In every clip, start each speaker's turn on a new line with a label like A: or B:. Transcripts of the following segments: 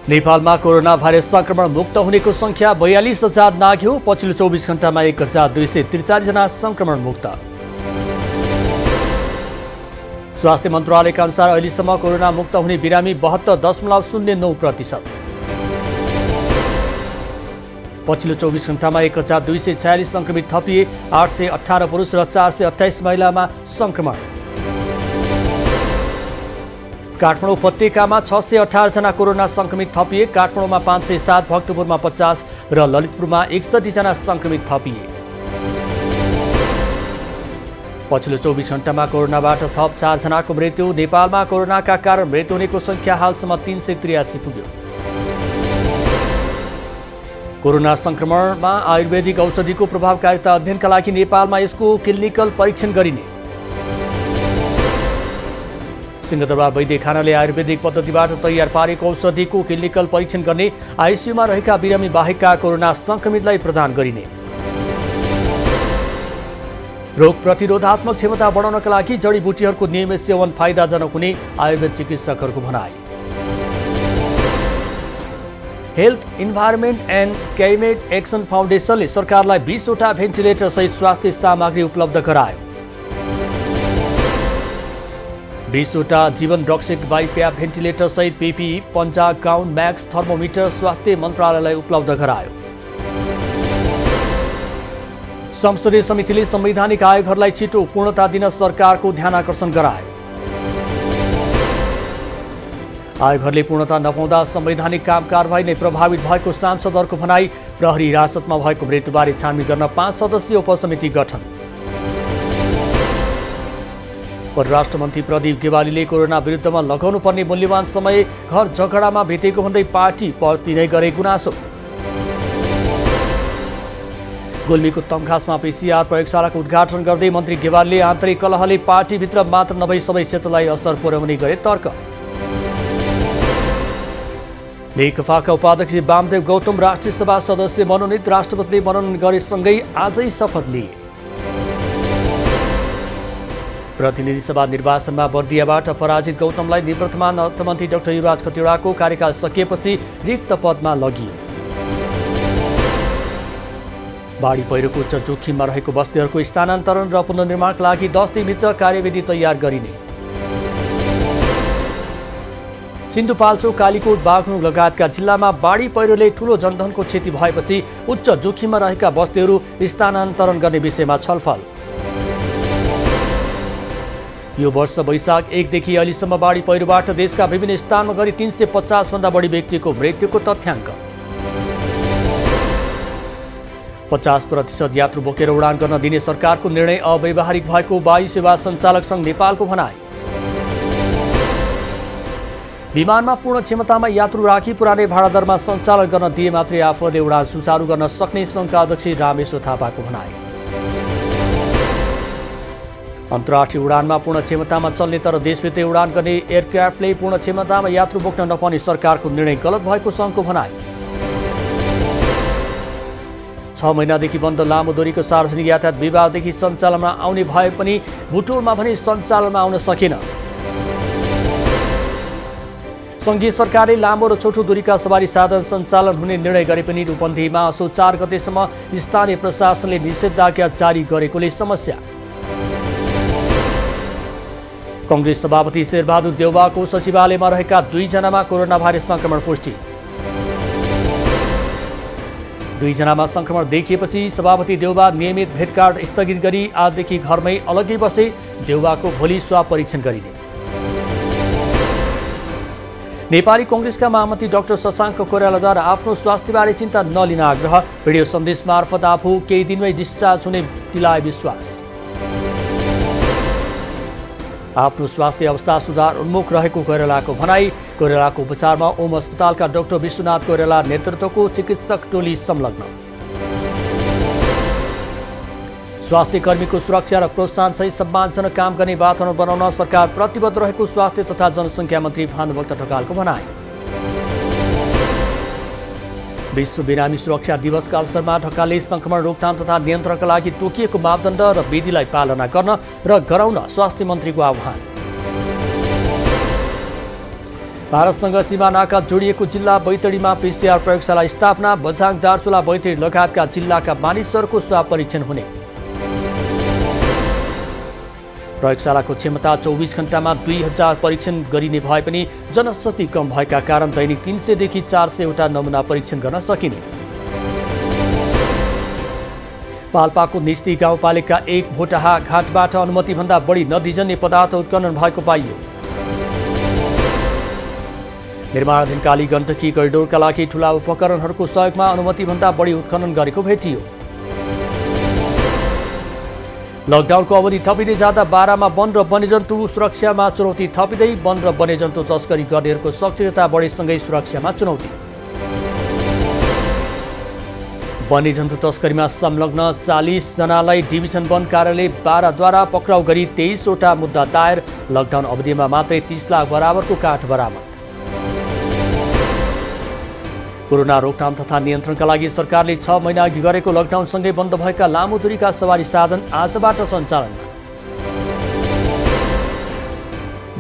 A: नेपालमा corona virus संक्रमण मुक्त हुनेको संख्या 42,000 नाघ्यो। पछिल्लो 24 घण्टामा 1,243 जना संक्रमण मुक्त। स्वास्थ्य मन्त्रालयका अनुसार अहिलेसम्म कोरोना मुक्त हुने बिरामी 72.09%। पछिल्लो 24 घण्टामा 1,246 संक्रमित थपिए। 818 पुरुष र 428 महिलामा संक्रमण। काठमाडौँ उपत्यकामा 618 जना कोरोना संक्रमित थपिए। काठमाडौँमा 507, भक्तपुरमा 50 र ललितपुरमा 61 जना संक्रमित थपिए। पछिल्लो 24 घण्टामा कोरोनाबाट थप 4 जनाको मृत्यु। नेपालमा कोरोनाका कारण मृत्यु हुनेको संख्या हालसम्म 383 पुग्यो। कोरोना संक्रमणमा आयुर्वेदिक औषधिको प्रभावकारिता अध्ययनका लागि नेपालमा यसको क्लिनिकल परीक्षण गरिने। सिंहदरबार वैद्यखानाले आयुर्वेदिक पद्धतिबाट तयार पारेको औषधिको क्लिनिकल परीक्षण गर्ने। आइसियुमा रहेका बिरामी बाहेकका कोरोना संक्रमितलाई प्रदान गरिने। रोग प्रतिरोधात्मक क्षमता बढाउनका लागि जडीबुटीहरूको नियमित सेवन फाइदाजनक हुने आयुर्वेद चिकित्सकहरूको भनाइ। Health environment and climate action फाउन्डेसनले सरकारलाई 20 वटा भेन्टिलेटर सहित स्वास्थ्य सामग्री उपलब्ध गरायो। 20 वटा जीवन रक्षक बाइप्याप भेन्टिलेटर सहित पीपीई, पन्जा, गाउन, म्याक्स, थर्मोमिटर स्वास्थ्य मन्त्रालयलाई उपलब्ध गरायो। संसदीय समितिले संवैधानिक आयोगहरूलाई छिटो पूर्णता दिन सरकारको ध्यानाकर्षण गरायो। आयोगहरूले पूर्णता नपाउँदा संवैधानिक काम कारबाही नै प्रभावित भएको सांसदहरूको भनाई। प्रहरी हिरासतमा भएको मृत्युबारे छानबिन गर्न 5 सदस्यीय उपसमिति गठन। परराष्ट्र मन्त्री प्रदीप गेवालीले कोरोना विरुद्धमा लगाउनु पर्ने मूल्यवान समय घर झगडामा बितेको भन्दै पार्टी प्रति नै गरे गुनासो। गुल्मीको तमघासमा पीसीआर प्रयोगशालाको उद्घाटन गर्दै मन्त्री गेवालीले आन्तरिक कलहले पार्टीभित्र मात्र नभई सबै क्षेत्रलाई असर पुर्याउने गरे तर्क। नेकपाका उपाध्यक्ष वामदेव गौतम राष्ट्रिय सभा सदस्य मनोनित। राष्ट्रपतिले मनोनयन गरेसँगै आजै शपथ लिए। प्रतिनिधि सभा निर्वाचनमा बर्दियाबाट पराजित गौतमलाई निवर्तमान अर्थमन्त्री डाक्टर युवराज खतिवड़ाको कार्यकाल सकिएपछि रिक्त पदमा लगियो। बाढी पहिरोको उच्च जोखिममा रहेको बस्तीहरूको स्थानान्तरण र पुनर्निर्माणका लागि 10 दिनभित्र कार्यविधि तयार गरिने। सिन्धुपाल्चोक, कालीकोट, बागलुङ लगायतका जिल्लामा बाढी पहिरोले ठूलो जनधनको क्षति भएपछि उच्च जोखिममा रहेका बस्तीहरू स्थानान्तरण गर्ने विषयमा छलफल। यो वर्ष वैशाख 1 देखि अहिलेसम्म बाढी पहिरोबाट देशका विभिन्न स्थानमा गरी 350 भन्दा बढी व्यक्तिको मृत्युको तथ्याङ्क। 50% यात्रु बोकेर उडान गर्न दिने सरकारको निर्णय अव्यावहारिक भएको वायु सेवा सञ्चालक सङ्घ नेपालको भनाइ। विमानमा पूर्ण क्षमतामा यात्रु राखी पुरानै भाडा दरमा सञ्चालन गर्न दिए मात्रै आफूले उडान सुचारू गर्न सक्ने सङ्घका अध्यक्ष रामेश्वर थापाको भनाइ। अन्तर्राष्ट्रिय उडानमा पूर्ण क्षमतामा चल्ने तर देशभित्रै उडान गर्ने एयरक्राफ्टले पूर्ण क्षमतामा यात्रु बोक्न नपाउने सरकारको निर्णय गलत भएको सङ्घको भनाइ। 6 महिनादेखि बन्द लामो दूरीको सार्वजनिक यातायात विवाहदेखि सञ्चालनमा आउने भए पनि बुटोलमा भने सञ्चालनमा आउन सकेन। सङ्घीय सरकारले लामो र छोटो दूरीका सवारी साधन सञ्चालन हुने निर्णय गरे पनि रूपन्देहीमा असोज 4 गतेसम्म स्थानीय प्रशासनले निषेधाज्ञा जारी गरेकोले समस्या। कांग्रेस सभापति शेरबहादुर देउवाको सचिवालयमा रहेका 2 जनामा कोरोना भाइरस संक्रमण पुष्टि। 2 जनामा संक्रमण देखिएपछि सभापति देउवा नियमित भेटघाट स्थगित गरी आजदेखि घरमै अलग्गै बसे। देउवाको भोलि स्वाब परीक्षण गरिने। नेपाली कांग्रेसका महामन्त्री डाक्टर शशाङ्क कोइरालाद्वारा आफ्नो स्वास्थ्यबारे चिन्ता नलिन आग्रह। भिडियो सन्देश मार्फत आफू केही दिनमै डिस्चार्ज हुने दिलाए विश्वास। आफ्नो स्वास्थ्य अवस्था सुधार उन्मुख रहेको कोइरालाको भनाई। कोइरालाको उपचारमा ओम अस्पतालका डाक्टर विश्वनाथ कोइराला नेतृत्वको चिकित्सक टोली संलग्न। स्वास्थ्य कर्मीको सुरक्षा र प्रोत्साहन सहित सम्मानजनक काम गर्ने वातावरण बनाउन सरकार प्रतिबद्ध रहेको स्वास्थ्य तथा जनसङ्ख्या मन्त्री भानुभक्त ढकालको भनाइ। विश्व बिरामी सुरक्षा दिवसका अवसरमा ढकालले संक्रमण रोकथाम तथा नियन्त्रणका लागि तोकिएको मापदण्ड र विधिलाई पालना गर्न र गराउन स्वास्थ्य मन्त्रीको आह्वान। भारतसँग सीमा नाका जोडिएको जिल्ला बैतडीमा पीसीआर प्रयोगशाला स्थापना, बझाङ, दार्चुला, बैतडी लगायतका जिल्लाका मानिसहरूको स्वाब परीक्षण हुने। प्रयोगशालाको क्षमता 24 घण्टामा 2000 परीक्षण गरिने भए पनि जनशक्ति कम भएका कारण दैनिक 300 देखि 400 वटा नमुना परीक्षण गर्न सकिने। पाल्पाको निस्ती गाउँपालिका 1 भोटाहा घाटबाट अनुमतिभन्दा बढी नदीजन्य पदार्थ उत्खनन भएको पाइयो। निर्माणाधीन काली गण्डकी करिडोरका लागि ठूला उपकरणहरूको सहयोगमा अनुमतिभन्दा बढी उत्खनन गरेको भेटियो। लकडाउनको अवधि थपिँदै जाँदा बारामा वन र वन्यजन्तु सुरक्षामा चुनौती थपिँदै वन र वन्यजन्तु तस्करी गर्नेहरूको सक्रियता बढेसँगै सुरक्षामा चुनौती। वन्यजन्तु तस्करीमा संलग्न 40 जनालाई डिभिजन वन कार्यालय बाराद्वारा पक्राउ गरी 23 वटा मुद्दा दायर। लकडाउन अवधिमा मात्रै 30 लाख बराबरको काठ बरामद। कोरोना रोकथाम तथा नियन्त्रणका लागि सरकारले 6 महिना अघि गरेको लकडाउनसँगै बन्द भएका लामो दूरीका सवारी साधन आजबाट सञ्चालनमा।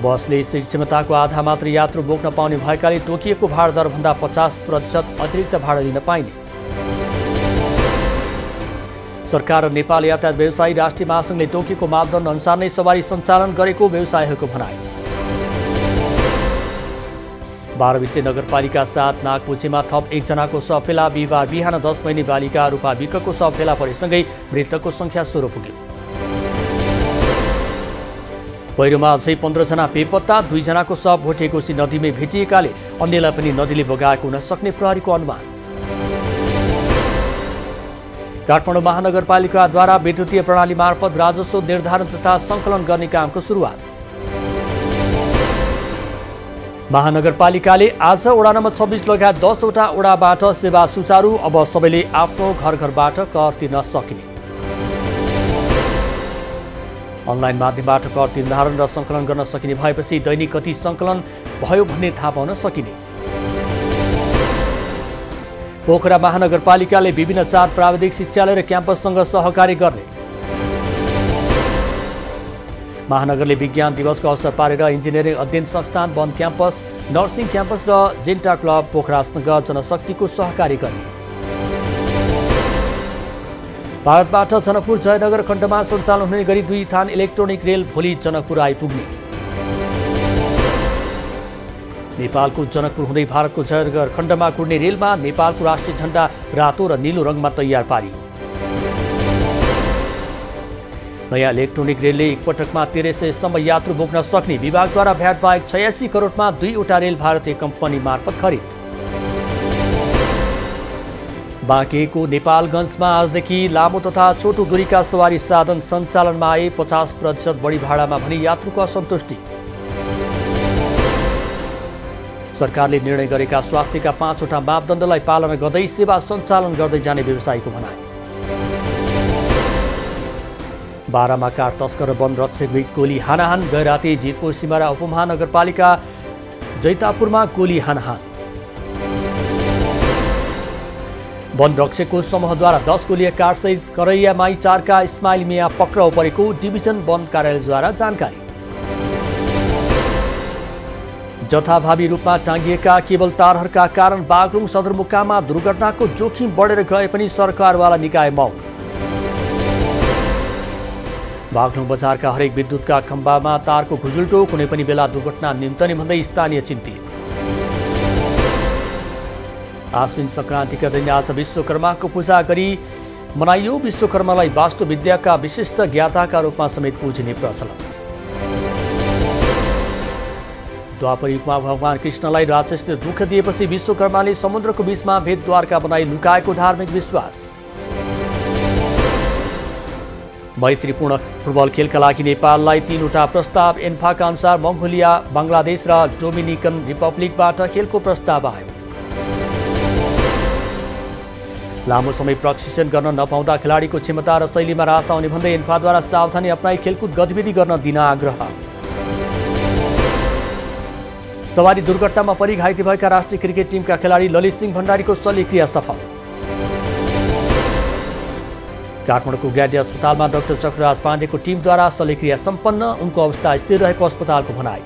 A: बसले स्थिर क्षमताको आधा मात्र यात्रु बोक्न पाउने भएकाले तोकिएको भाडा दरभन्दा 50% अतिरिक्त भाडा लिन पाइने। सरकार र नेपाल यातायात व्यवसायी राष्ट्रिय महासङ्घले तोकिएको मापदण्ड अनुसार नै सवारी सञ्चालन गरेको व्यवसायीहरूको भनाइ। 12 विषय नगरपालिका 7 नागपुचेमा थप 1 जनाको शव फेला। बिहिबार बिहान 10 महिने बालिका रूपा विकको शव फेला परेसँगै मृतकको संख्या 16 पुग्यो। पहिरोमा अझै 15 जना बेपत्ता, 2 जनाको शव भोटेकोसी नदीमै भेटिएकाले अन्यलाई पनि नदीले बगाएको हुन सक्ने प्रहरीको अनुमान। काठमाडौँ महानगरपालिकाद्वारा विद्युतीय प्रणाली मार्फत राजस्व निर्धारण तथा सङ्कलन गर्ने कामको सुरुवात। महानगरपालिकाले आज वडा नम्बर 26 लगायत 10 वटा वडाबाट सेवा सुचारू। अब सबैले आफ्नो घरबाट कर तिर्न सकिने। अनलाइन माध्यमबाट कर निर्धारण र सङ्कलन गर्न सकिने भएपछि दैनिक कति सङ्कलन भयो भन्ने थाहा पाउन सकिने। पोखरा महानगरपालिकाले विभिन्न 4 प्राविधिक शिक्षालय र क्याम्पससँग सहकार्य गर्ने। महानगरले विज्ञान दिवसको अवसर पारेर इन्जिनियरिङ अध्ययन संस्थान, वन क्याम्पस, नर्सिङ क्याम्पस र जेन्टा क्लब पोखरासँग जनशक्तिको सहकार्य गर्ने। भारतबाट जनकपुर जयनगर खण्डमा सञ्चालन हुने गरी 2 थान इलेक्ट्रोनिक रेल भोलि जनकपुर आइपुग्ने। नेपालको जनकपुर हुँदै भारतको जयनगर खण्डमा कुर्ने रेलमा नेपालको राष्ट्रिय झण्डा रातो र नीलो रङमा तयार पारियो। नयाँ इलेक्ट्रोनिक रेलले एकपटकमा 1300 सम्म यात्रु बोक्न सक्ने। विभागद्वारा भ्याट बाहेक 86 करोडमा 2 वटा रेल भारतीय कम्पनी मार्फत खरिद। बाँकेको नेपालगञ्जमा आजदेखि लामो तथा छोटो दूरीका सवारी साधन सञ्चालनमा आए। 50% बढी भाडामा भने यात्रुको असन्तुष्टि। सरकारले निर्णय गरेका स्वास्थ्यका 5 वटा मापदण्डलाई पालना गर्दै सेवा सञ्चालन गर्दै जाने व्यवसायीको भनाइ। बारामा काठ तस्कर र वन रक्षकबीच गोली हानाहान। गए राति जितपुर सिमारा उपमहानगरपालिका जैतापुरमा गोली हानाहान। वन रक्षकको समूहद्वारा 10 गोलिया काठसहित करैया माई 4 का इस्माइल मिया पक्राउ परेको डिभिजन वन कार्यालयद्वारा जानकारी। जथाभावी रूपमा टाँगिएका केबल तारहरूका कारण बागलुङ सदरमुकाममा दुर्घटनाको जोखिम बढेर गए पनि सरकारवाला निकाय मौन। बागलुङ बजारका हरेक विद्युतका खम्बामा तारको घुजुल्टो, कुनै पनि बेला दुर्घटना निम्तने भन्दै स्थानीय चिन्तित। आश्विन सङ्क्रान्तिका दिन आज विश्वकर्माको पूजा गरी मनाइयो। विश्वकर्मालाई वास्तुविद्याका विशिष्ट ज्ञाताका रूपमा समेत पुजिने प्रचलन। द्वापर युगमा भगवान कृष्णलाई राक्षसले दुःख दिएपछि विश्वकर्माले समुद्रको बीचमा भेदद्वारका बनाई लुकाएको धार्मिक विश्वास। मैत्रीपूर्ण फुटबल खेलका लागि नेपाललाई 3 वटा प्रस्ताव। एन्फाका अनुसार मङ्गोलिया, बङ्गलादेश र डोमिनिकन रिपब्लिकबाट खेलको प्रस्ताव आयो। लामो समय प्रशिक्षण गर्न नपाउँदा खेलाडीको क्षमता र शैलीमा ह्रास आउने भन्दै एन्फाद्वारा सावधानी अपनाई खेलकुद गतिविधि गर्न दिन आग्रह। सवारी दुर्घटनामा परि घाइते भएका राष्ट्रिय क्रिकेट टिमका खेलाडी ललित सिंह भण्डारीको शल्यक्रिया सफल। काठमाडौँको ग्याडी अस्पतालमा डाक्टर चक्रराज पाण्डेको टिमद्वारा शल्यक्रिया सम्पन्न। उनको अवस्था स्थिर रहेको अस्पतालको भनाइ।